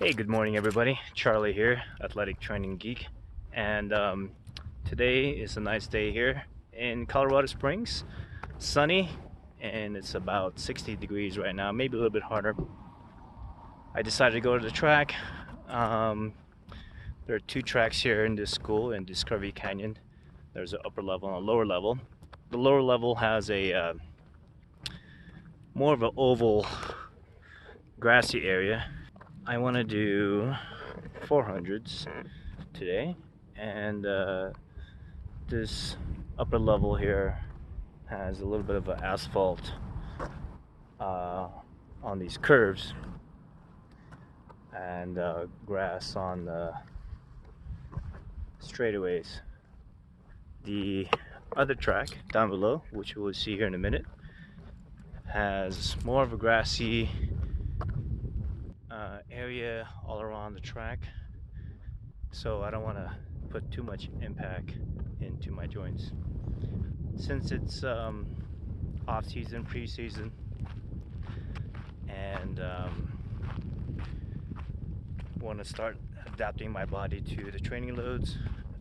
Hey, good morning everybody. Charlie here, Athletic Training Geek. And today is a nice day here in Colorado Springs. Sunny, and it's about 60 degrees right now, maybe a little bit harder. I decided to go to the track. There are two tracks here in this school in Discovery Canyon. There's an upper level and a lower level. The lower level has a more of an oval grassy area. I want to do 400s today, and this upper level here has a little bit of an asphalt on these curves and grass on the straightaways. The other track down below, which we'll see here in a minute, has more of a grassy area all around the track, so I don't want to put too much impact into my joints. Since it's off-season, pre-season, and want to start adapting my body to the training loads,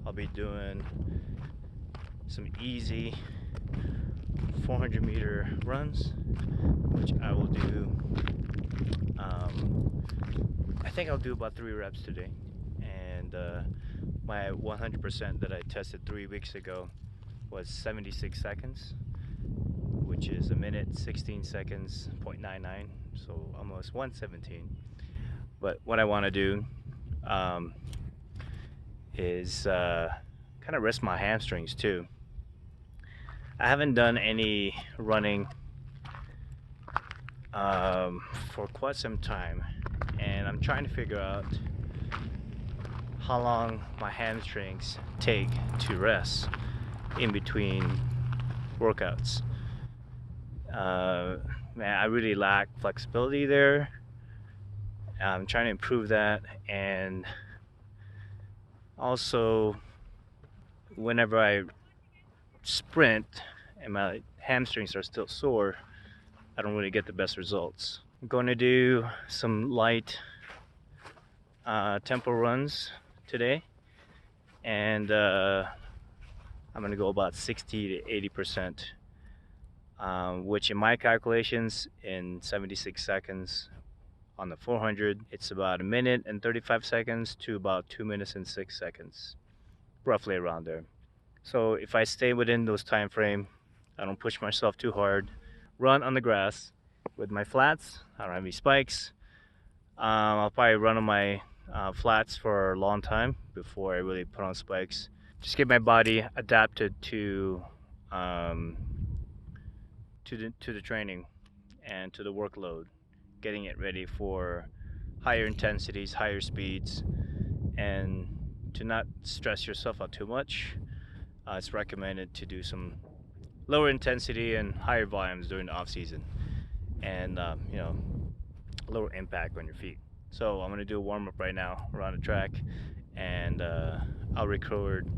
I'll be doing some easy 400-meter runs, which I will do. I think I'll do about 3 reps today, and my 100% that I tested 3 weeks ago was 76 seconds, which is a minute 16 seconds 0.99, so almost 117. But what I want to do is kind of rest my hamstrings too. I haven't done any running for quite some time, and I'm trying to figure out how long my hamstrings take to rest in between workouts. Man, I really lack flexibility there. I'm trying to improve that, and also whenever I sprint and my hamstrings are still sore, I don't really get the best results. I'm going to do some light tempo runs today, and I'm going to go about 60 to 80%, which in my calculations, in 76 seconds on the 400, it's about a minute and 35 seconds to about 2 minutes and 6 seconds, roughly around there. So if I stay within those time frame, I don't push myself too hard, run on the grass with my flats. I don't have any spikes. I'll probably run on my flats for a long time before I really put on spikes. Just get my body adapted to the training and to the workload, getting it ready for higher intensities, higher speeds, and to not stress yourself out too much. It's recommended to do some lower intensity and higher volumes during the off season, and lower impact on your feet. So I'm gonna do a warm-up right now around the track, and I'll record.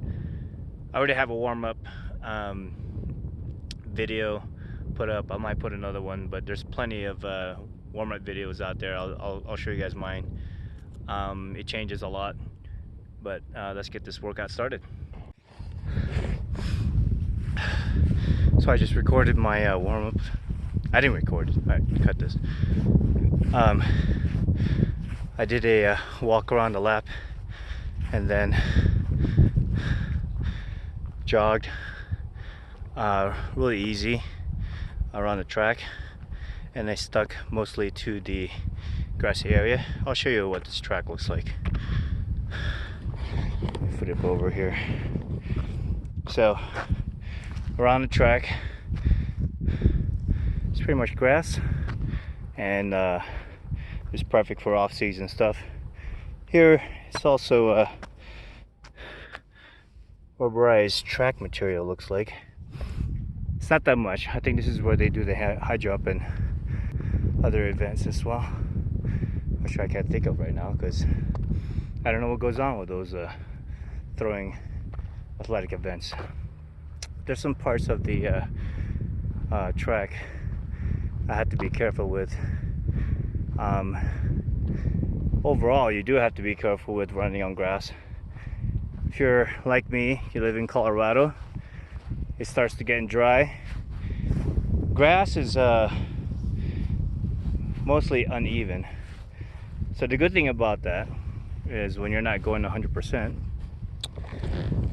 I already have a warm-up video put up. I might put another one, but there's plenty of warm-up videos out there. I'll show you guys mine. It changes a lot, but let's get this workout started. So I just recorded my warm-up. I didn't record it. I cut this. I did a walk around the lap, and then jogged really easy around the track, and I stuck mostly to the grassy area. I'll show you what this track looks like. Let me flip over here. So around the track, it's pretty much grass, and it's perfect for off-season stuff. Here it's also rubberized track material, looks like. It's not that much. I think this is where they do the high jump and other events as well, which I can't think of right now because I don't know what goes on with those throwing athletic events. There's some parts of the track I had to be careful with. overall you do have to be careful with running on grass. If you're like me, you live in Colorado, it starts to get dry. Grass is mostly uneven. So the good thing about that is when you're not going 100%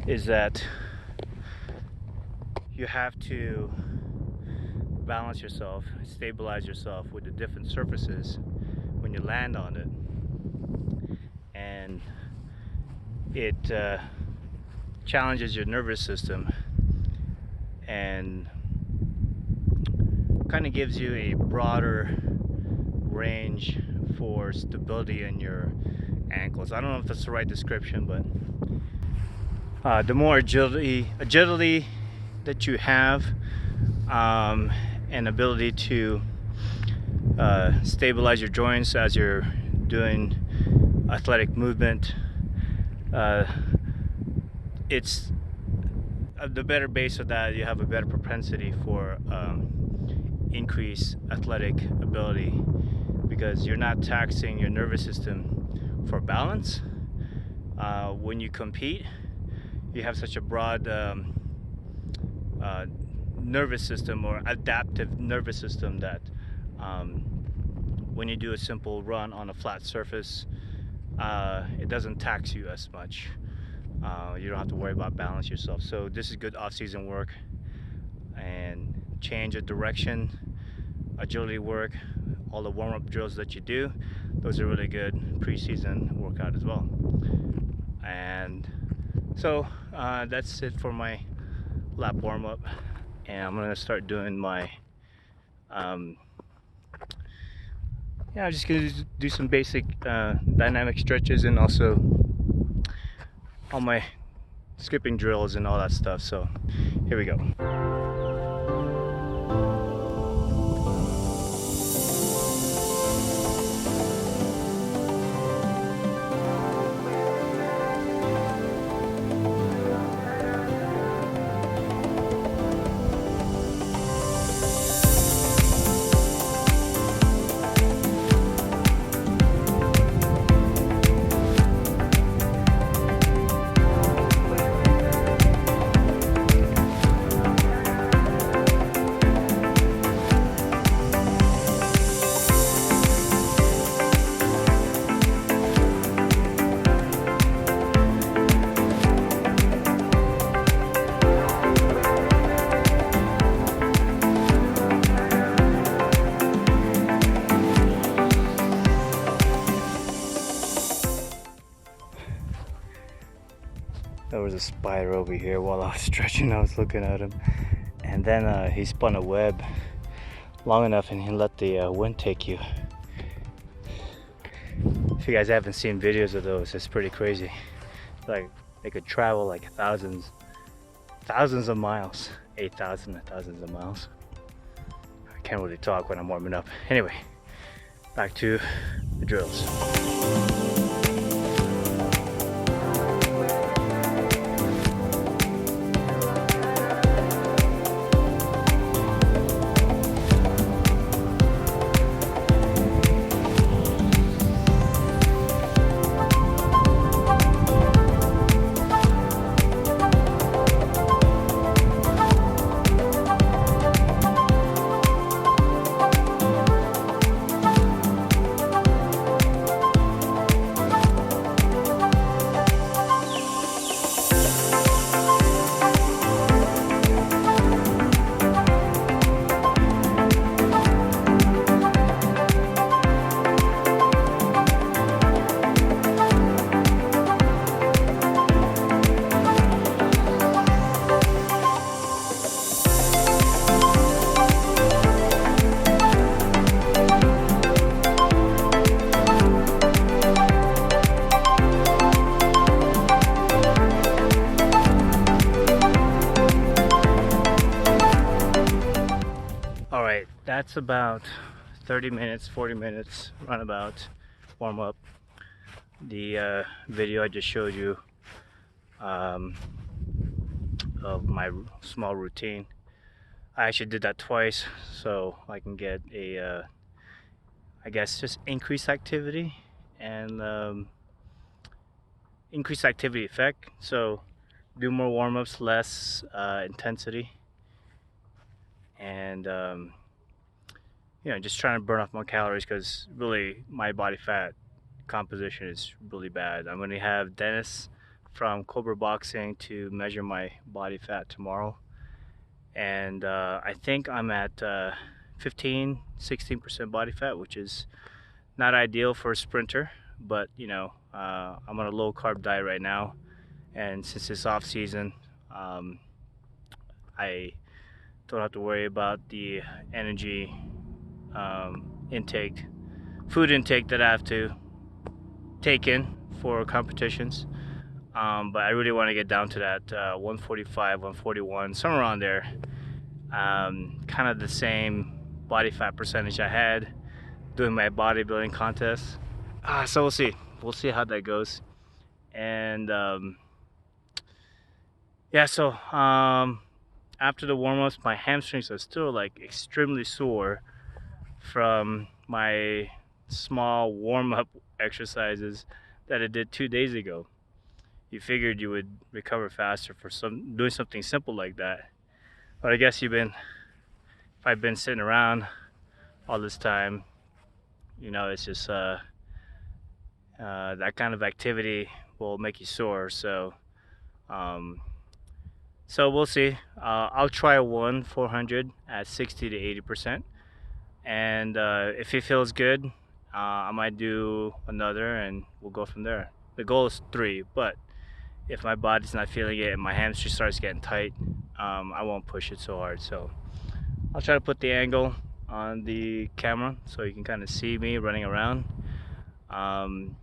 is that you have to balance yourself, stabilize yourself with the different surfaces when you land on it, and it challenges your nervous system and kind of gives you a broader range for stability in your ankles. I don't know if that's the right description, but the more agility that you have, and ability to stabilize your joints as you're doing athletic movement, it's the better base of that, you have a better propensity for increased athletic ability, because you're not taxing your nervous system for balance. When you compete, you have such a broad nervous system, or adaptive nervous system, that when you do a simple run on a flat surface, it doesn't tax you as much. You don't have to worry about balance yourself. So this is good off-season work, and change of direction, agility work, all the warm-up drills that you do, those are really good preseason workout as well. And so that's it for my lap warm-up, and I'm gonna start doing my I'm just gonna do some basic dynamic stretches, and also all my skipping drills and all that stuff. So here we go. There was a spider over here while I was stretching. I was looking at him, and then he spun a web long enough and he let the wind take you. If you guys haven't seen videos of those, it's pretty crazy. Like, they could travel like thousands of miles, 8,000 thousands of miles. I can't really talk when I'm warming up. Anyway, back to the drills. That's about 30 minutes, 40 minutes, runabout, warm up. The video I just showed you of my small routine, I actually did that twice so I can get a I guess just increased activity and increase activity effect. So do more warm-ups, less intensity, and just trying to burn off more calories, because really my body fat composition is really bad. I'm going to have Dennis from Cobra Boxing to measure my body fat tomorrow, and I think I'm at 16% body fat, which is not ideal for a sprinter, but I'm on a low carb diet right now, and since it's off season, I don't have to worry about the energy food intake that I have to take in for competitions. But I really want to get down to that 145, 141, somewhere around there. Kind of the same body fat percentage I had doing my bodybuilding contest. So we'll see. We'll see how that goes. And so after the warm-ups, my hamstrings are still like extremely sore from my small warm-up exercises that I did 2 days ago. You figured you would recover faster for doing something simple like that, but I guess if I've been sitting around all this time, it's just that kind of activity will make you sore. So we'll see. I'll try one 400 at 60 to 80%, and if it feels good, I might do another, and we'll go from there. The goal is 3, but if my body's not feeling it and my hamstring starts getting tight, I won't push it so hard. So I'll try to put the angle on the camera so you can kind of see me running around, and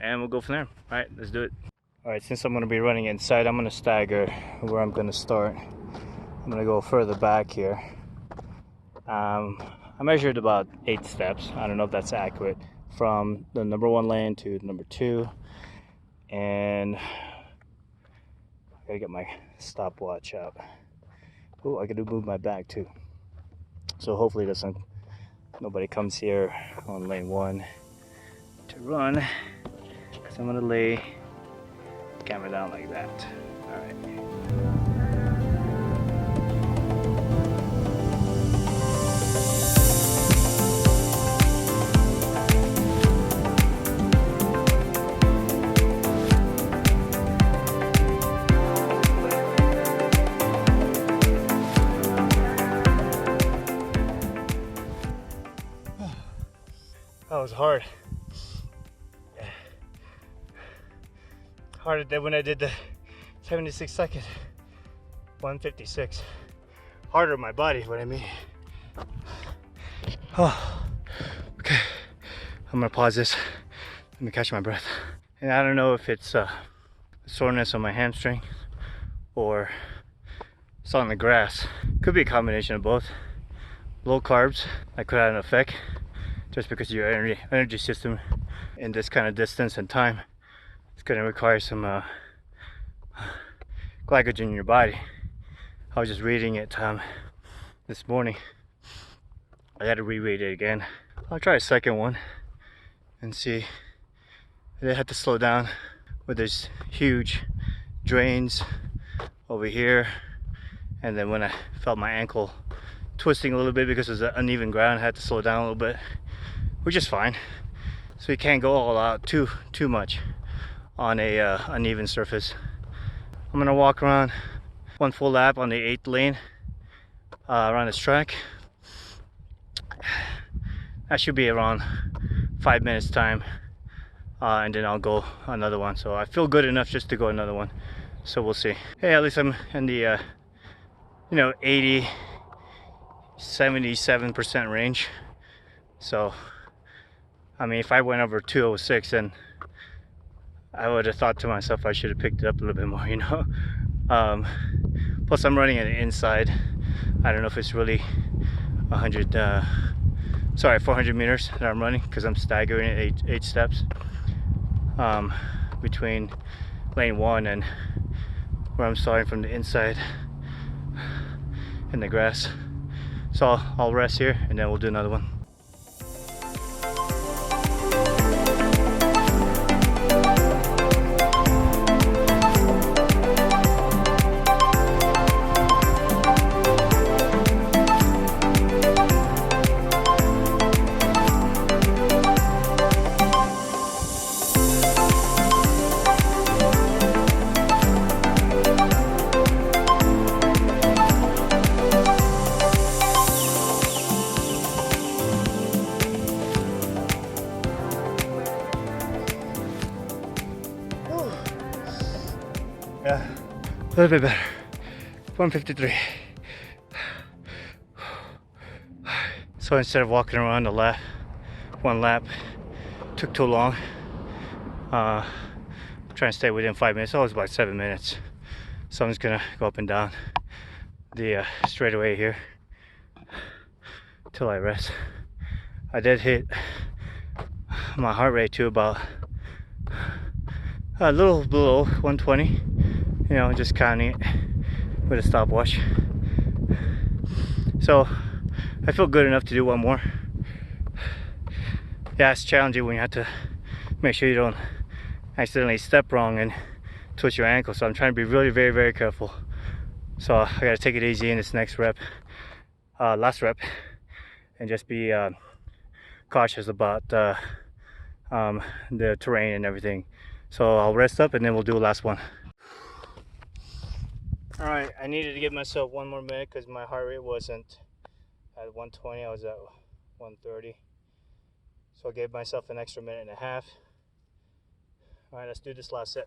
we'll go from there. All right, let's do it. All right, since I'm going to be running inside, I'm going to stagger where I'm going to start. I'm going to go further back here. I measured about 8 steps. I don't know if that's accurate, from the number 1 lane to number 2, and I gotta get my stopwatch out. Oh, I gotta move my bag too, so hopefully nobody comes here on lane 1 to run, because I'm gonna lay the camera down like that. All right. That was hard. Harder than when I did the 76 second 156. Harder on my body, what I mean. Oh, okay. I'm gonna pause this. Let me catch my breath. And I don't know if it's soreness on my hamstring or it's on the grass. Could be a combination of both. Low carbs, that could have an effect, just because your energy system in this kind of distance and time, it's going to require some glycogen in your body. I was just reading it this morning. I got to reread it again. I'll try a second one and see. They had to slow down with these huge drains over here, and then when I felt my ankle twisting a little bit because it was uneven ground, I had to slow down a little bit, which is fine. So you can't go all out too much on a uneven surface. I'm gonna walk around 1 full lap on the 8th lane around this track. That should be around 5 minutes time, and then I'll go another one. So I feel good enough just to go another one, so we'll see. Hey, at least I'm in the 77% range. So I mean, if I went over 206, then I would have thought to myself I should have picked it up a little bit more, Plus I'm running on the inside. I don't know if it's really 400 meters that I'm running, because I'm staggering it 8 steps between lane 1 and where I'm starting from the inside in the grass. So I'll rest here and then we'll do another one. Yeah, a little bit better. 153. So instead of walking around one lap, took too long. Trying to stay within 5 minutes. Oh, it was about 7 minutes. So I'm just gonna go up and down the straightaway here till I rest. I did hit my heart rate to about a little below 120. You know, just counting it with a stopwatch. So I feel good enough to do one more. Yeah, it's challenging when you have to make sure you don't accidentally step wrong and twist your ankle. So I'm trying to be really very careful. So I gotta take it easy in this next rep, last rep, and just be cautious about the terrain and everything. So I'll rest up and then we'll do the last one. All right, I needed to give myself one more minute because my heart rate wasn't at 120, I was at 130. So I gave myself an extra minute and a half. All right, let's do this last set.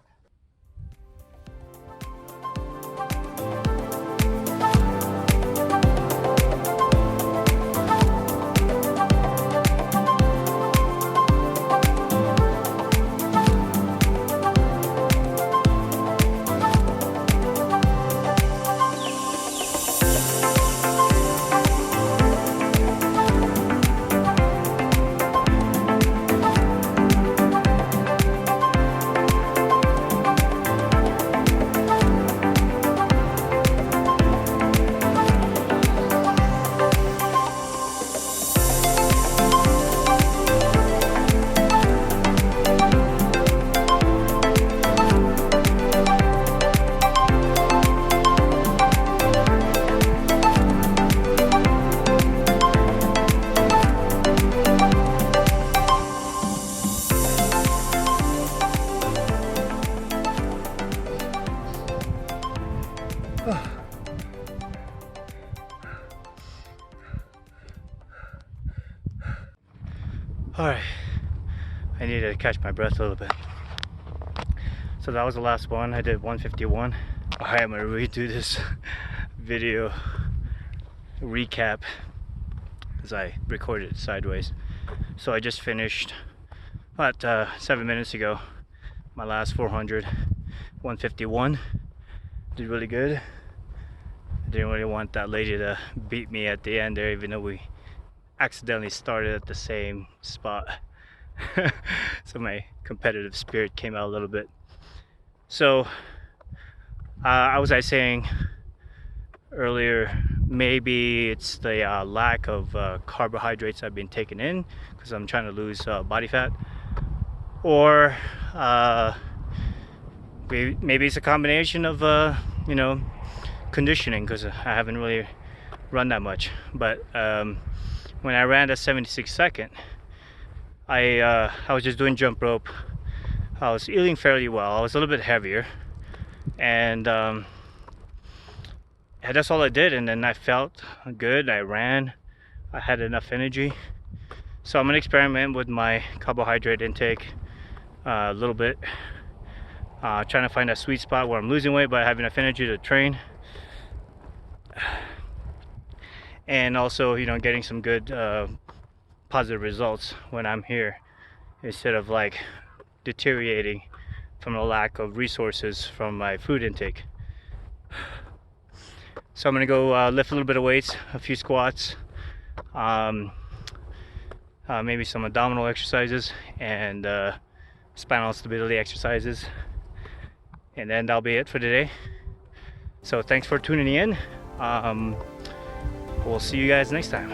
All right, I need to catch my breath a little bit. So that was the last one. I did 151. All right, I'm gonna redo this video recap as I recorded it sideways. So I just finished about 7 minutes ago my last 400, 151. Did really good. I didn't really want that lady to beat me at the end there, even though we accidentally started at the same spot. So my competitive spirit came out a little bit. So I was saying earlier, maybe it's the lack of carbohydrates I've been taking in because I'm trying to lose body fat, or maybe it's a combination of you know, conditioning, because I haven't really run that much. But when I ran the 76-second, I was just doing jump rope. I was eating fairly well. I was a little bit heavier, and that's all I did. And then I felt good. I ran. I had enough energy. So I'm gonna experiment with my carbohydrate intake a little bit, trying to find a sweet spot where I'm losing weight but I have enough energy to train, and also, you know, getting some good positive results when I'm here, instead of like deteriorating from a lack of resources from my food intake. So I'm gonna go lift a little bit of weights, a few squats, maybe some abdominal exercises, and spinal stability exercises, and then that'll be it for today. So thanks for tuning in. We'll see you guys next time.